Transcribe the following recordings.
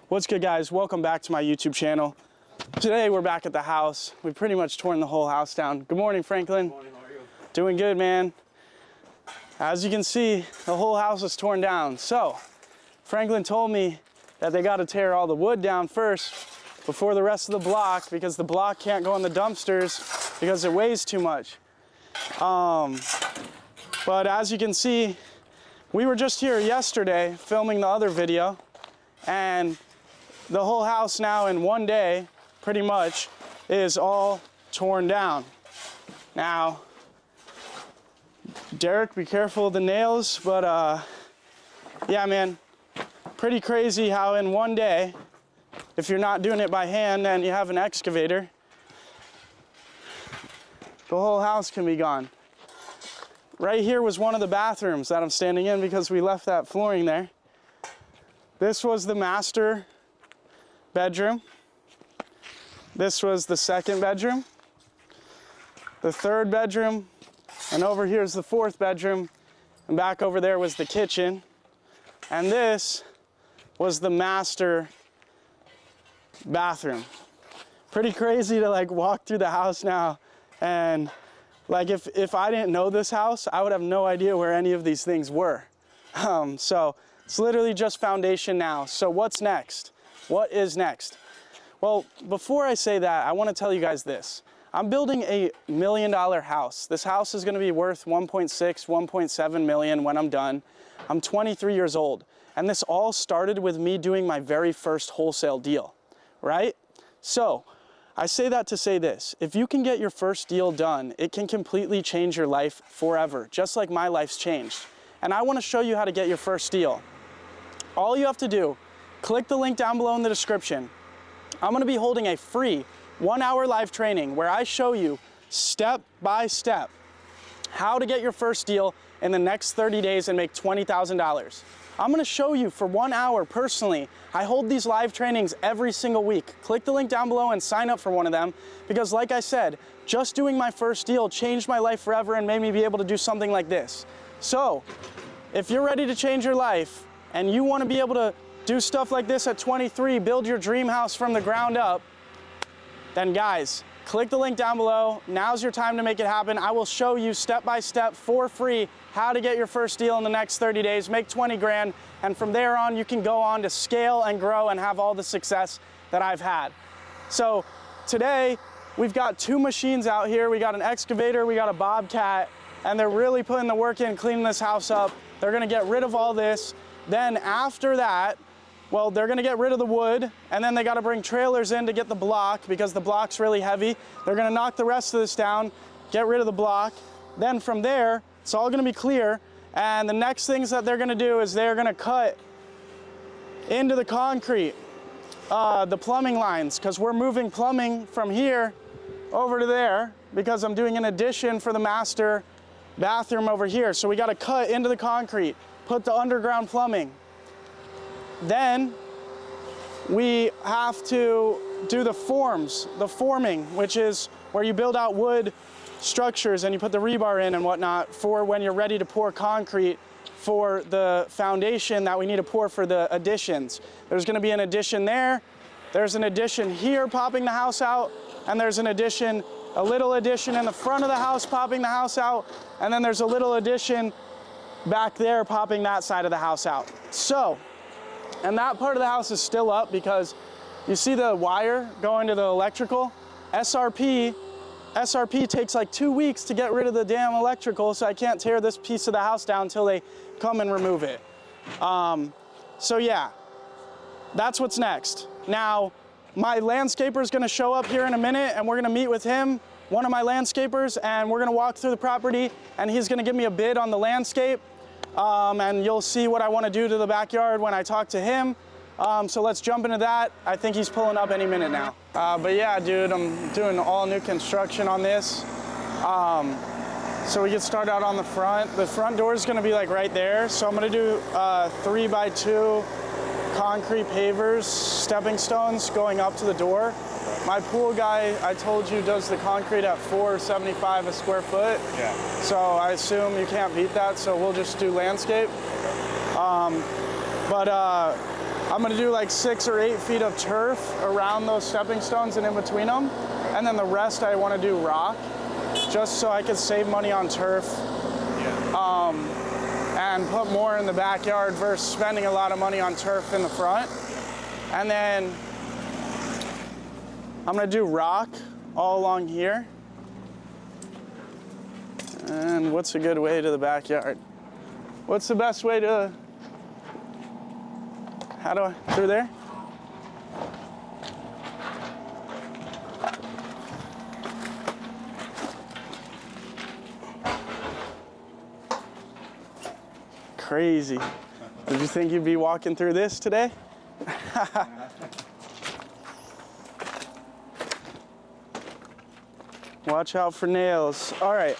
What's good, guys? Welcome back to my YouTube channel. Today we're back at the house. We've pretty much torn the whole house down. Good morning, Franklin. Good morning, how are you? Doing good, man. As you can see, the whole house is torn down. So Franklin told me that they got to tear all the wood down first before the rest of the block, because the block can't go in the dumpsters because it weighs too much. But as you can see, we were just here yesterday filming the other video, and the whole house now in one day pretty much is all torn down. Now, Derek, be careful of the nails, but yeah, man, pretty crazy how in one day, if you're not doing it by hand and you have an excavator, the whole house can be gone. Right here was one of the bathrooms that I'm standing in because we left that flooring there. This was the master bedroom. This was the second bedroom, the third bedroom, and over here's the fourth bedroom, and back over there was the kitchen. And this was the master bathroom. Pretty crazy to like walk through the house now, and like if I didn't know this house, I would have no idea where any of these things were. So it's literally just foundation now. So what's next? What is next? Well, before I say that, I want to tell you guys this. I'm building a $1 million house. This house is going to be worth 1.6, 1.7 million when I'm done. I'm 23 years old, and this all started with me doing my very first wholesale deal, right? So I say that to say this: if you can get your first deal done, it can completely change your life forever, just like my life's changed. And I want to show you how to get your first deal. All you have to do, click the link down below in the description. I'm going to be holding a free 1-hour live training where I show you step by step how to get your first deal in the next 30 days and make $20,000. I'm going to show you for 1 hour personally. I hold these live trainings every single week. Click the link down below and sign up for one of them, because like I said, just doing my first deal changed my life forever and made me be able to do something like this. So if you're ready to change your life and you want to be able to do stuff like this at 23, build your dream house from the ground up, then guys, click the link down below. Now's your time to make it happen. I will show you step by step for free how to get your first deal in the next 30 days, make 20 grand, and from there on you can go on to scale and grow and have all the success that I've had. So today we've got two machines out here. We got an excavator, we got a bobcat, and they're really putting the work in, cleaning this house up. They're gonna get rid of all this. Then after that, well, they're gonna get rid of the wood, and then they gotta bring trailers in to get the block because the block's really heavy. They're gonna knock the rest of this down, get rid of the block. Then from there, it's all gonna be clear. And the next things that they're gonna do is they're gonna cut into the concrete, the plumbing lines, because we're moving plumbing from here over to there because I'm doing an addition for the master bathroom over here. So we gotta cut into the concrete, put the underground plumbing. Then we have to do the forming, which is where you build out wood structures and you put the rebar in and whatnot for when you're ready to pour concrete for the foundation that we need to pour for the additions. There's gonna be an addition there, there's an addition here popping the house out, and there's an addition, a little addition in the front of the house popping the house out, and then there's a little addition back there popping that side of the house out. So, and that part of the house is still up because you see the wire going to the electrical? SRP takes like 2 weeks to get rid of the damn electrical, so I can't tear this piece of the house down until they come and remove it. So yeah, that's what's next. Now, my landscaper is gonna show up here in a minute and we're gonna meet with him, one of my landscapers, and we're gonna walk through the property and he's gonna give me a bid on the landscape. And you'll see what I want to do to the backyard when I talk to him. So let's jump into that. I think he's pulling up any minute now. But yeah, dude, I'm doing all new construction on this. So we get started out on the front. The front door is going to be like right there. So I'm going to do 3x2 concrete pavers, stepping stones going up to the door. My pool guy, I told you, does the concrete at $4.75 a square foot. Yeah. So I assume you can't beat that, so we'll just do landscape. But I'm gonna do like 6 or 8 feet of turf around those stepping stones and in between them. And then the rest I wanna do rock, just so I could save money on turf. And put more in the backyard versus spending a lot of money on turf in the front. And then I'm gonna do rock all along here. And what's a good way to the backyard? What's the best way to, through there? Crazy. Did you think you'd be walking through this today? Watch out for nails. All right,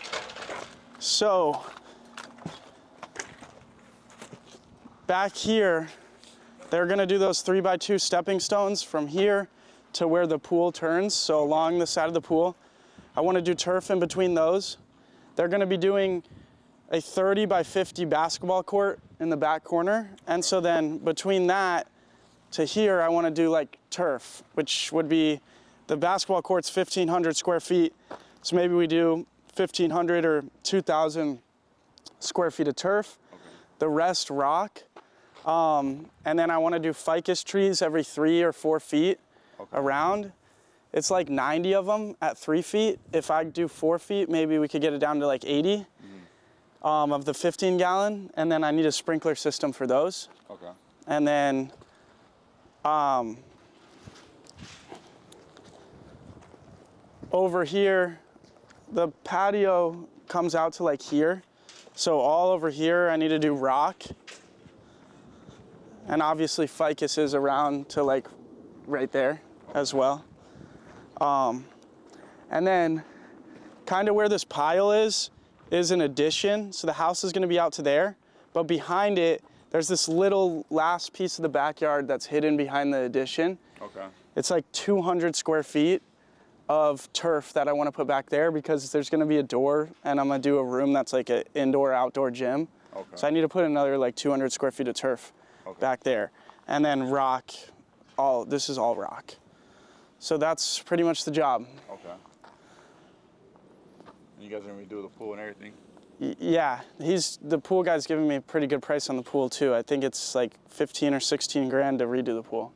so back here, they're gonna do those 3x2 stepping stones from here to where the pool turns, so along the side of the pool. I wanna do turf in between those. They're gonna be doing a 30x50 basketball court in the back corner. And so then between that to here, I wanna do like turf, which would be, the basketball court's 1,500 square feet. So maybe we do 1,500 or 2,000 square feet of turf. Okay. The rest rock. And then I wanna do ficus trees every 3 or 4 feet around. It's like 90 of them at 3 feet. If I do 4 feet, maybe we could get it down to like 80. Of the 15 gallon, and then I need a sprinkler system for those. Okay. And then over here, the patio comes out to like here. So all over here, I need to do rock. And obviously ficus is around to like right there as well. And then kind of where this pile is an addition. So the house is gonna be out to there, but behind it, there's this little last piece of the backyard that's hidden behind the addition. Okay. It's like 200 square feet of turf that I wanna put back there because there's gonna be a door and I'm gonna do a room that's like an indoor-outdoor gym. Okay. So I need to put another like 200 square feet of turf back there. And then rock, this is all rock. So that's pretty much the job. Okay. You guys are gonna redo the pool and everything? Yeah, the pool guy's giving me a pretty good price on the pool too. I think it's like 15 or 16 grand to redo the pool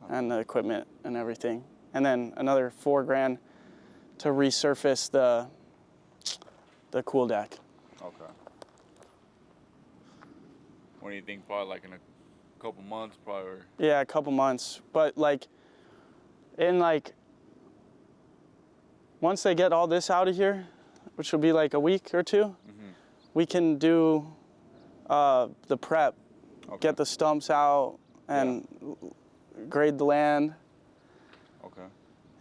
and the equipment and everything. And then another 4 grand to resurface the cool deck. Okay. What do you think, probably like in a couple months probably? Yeah, a couple months. But like, once they get all this out of here, which will be like a week or 2, we can do the prep, get the stumps out and grade the land. Okay.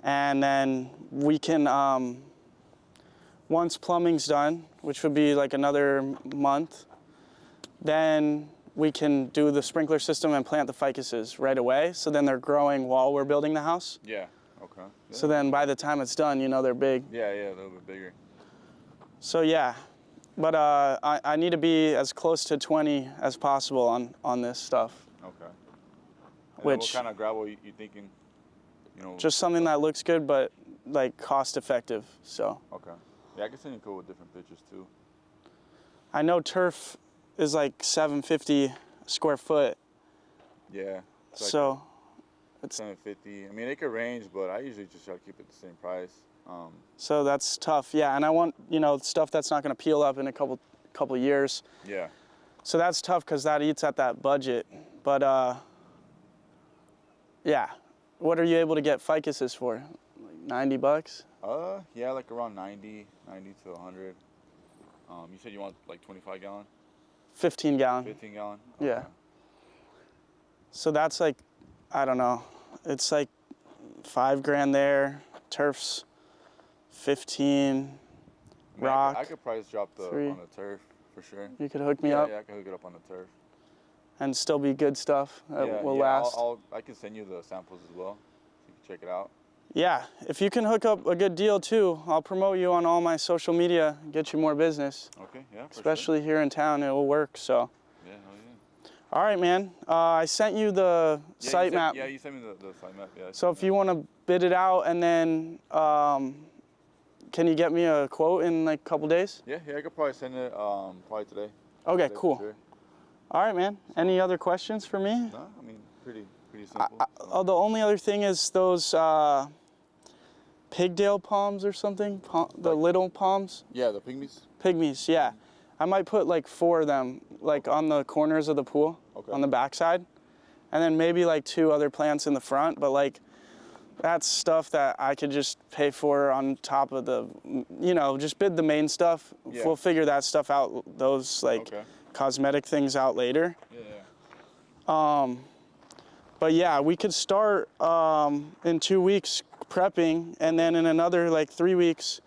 And then we can, once plumbing's done, which would be like another month, then we can do the sprinkler system and plant the ficuses right away. So then they're growing while we're building the house. Yeah, okay. Yeah. So then by the time it's done, you know, they're big. Yeah, a little bit bigger. So yeah, but I need to be as close to 20 as possible on this stuff. Okay. And what kind of gravel you thinking? You know, just something that looks good, but like cost effective. So. Okay. Yeah, I can send you cool with different pictures too. I know turf is like $750 a square foot. Yeah. So. It's $750. I mean, it could range, but I usually just try to keep it the same price. So that's tough, yeah. And I want, you know, stuff that's not going to peel up in a couple years. Yeah. So that's tough because that eats at that budget. But yeah. What are you able to get ficuses for? Like 90 bucks? Yeah, like around 90 to 100. You said you want like 25 gallon? 15 gallon. 15 gallon? Okay. Yeah. So that's like, I don't know. It's like 5 grand there. Turf's 15. Rock. I could price drop on the turf for sure. You could hook me up? Yeah, I can hook it up on the turf. And still be good stuff that will last? I can send you the samples as well, so you can check it out. Yeah, if you can hook up a good deal too, I'll promote you on all my social media, get you more business. Okay, yeah, especially here in town, it will work, so. Yeah, hell yeah. All right, man. I sent you the site map. Yeah, you sent me the site map. Yeah. So if you want to bid it out, and then can you get me a quote in like a couple days? Yeah, I could probably send it probably today. Okay, Today, cool. Sure. All right, man. Any other questions for me? No, I mean pretty simple. Oh, the only other thing is those pigtail palms or something. The little palms. Yeah, the pygmies. Pygmies, yeah. I might put like 4 of them, like on the corners of the pool, on the backside, and then maybe like 2 other plants in the front. But like, that's stuff that I could just pay for on top of the, you know, just bid the main stuff. Yeah. We'll figure that stuff out, those like cosmetic things out later. Yeah. But yeah, we could start in 2 weeks prepping, and then in another like 3 weeks,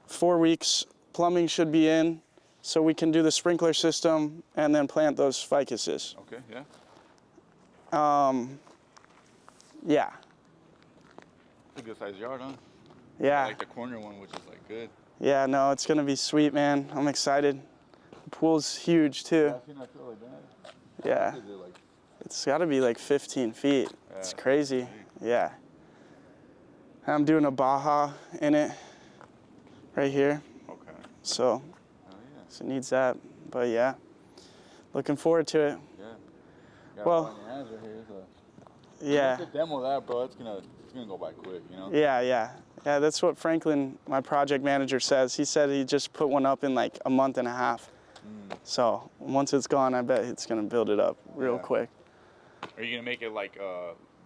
4 weeks, plumbing should be in. So we can do the sprinkler system and then plant those ficuses. Okay, yeah. Yeah. It's a good sized yard, huh? Yeah. I like the corner one, which is like good. Yeah, no, it's gonna be sweet, man. I'm excited. The pool's huge too. Yeah, I feel like that. Yeah. Is it like... It's gotta be like 15 feet. Yeah, it's crazy. Yeah. I'm doing a Baja in it right here. Okay. So it needs that, but yeah, looking forward to it. Yeah. Well, yeah. If you demo that, bro, it's gonna go by quick, you know? Yeah. That's what Franklin, my project manager, says. He said he just put one up in like a month and a half. So once it's gone, I bet it's gonna build it up real quick. Are you gonna make it like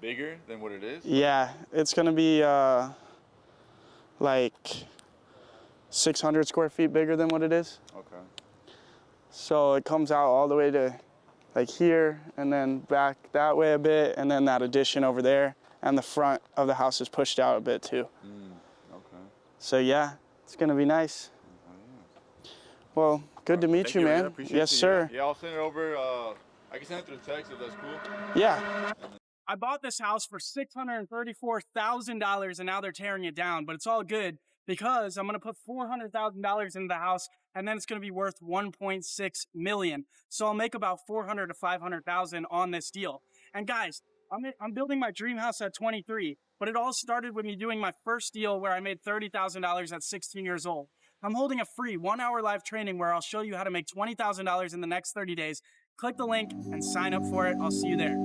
bigger than what it is? Yeah, it's gonna be like 600 square feet bigger than what it is. Okay. So it comes out all the way to like here, and then back that way a bit, and then that addition over there, and the front of the house is pushed out a bit too. Okay. So yeah, it's gonna be nice. Well, good to meet you, man. Yes, sir. Yeah, I'll send it over. I can send it through text if that's cool. Yeah. I bought this house for $634,000, and now they're tearing it down, but it's all good because I'm going to put $400,000 into the house, and then it's going to be worth $1.6 million. So I'll make about $400,000 to $500,000 on this deal. And guys, I'm building my dream house at 23, but it all started with me doing my first deal where I made $30,000 at 16 years old. I'm holding a free 1-hour live training where I'll show you how to make $20,000 in the next 30 days. Click the link and sign up for it. I'll see you there.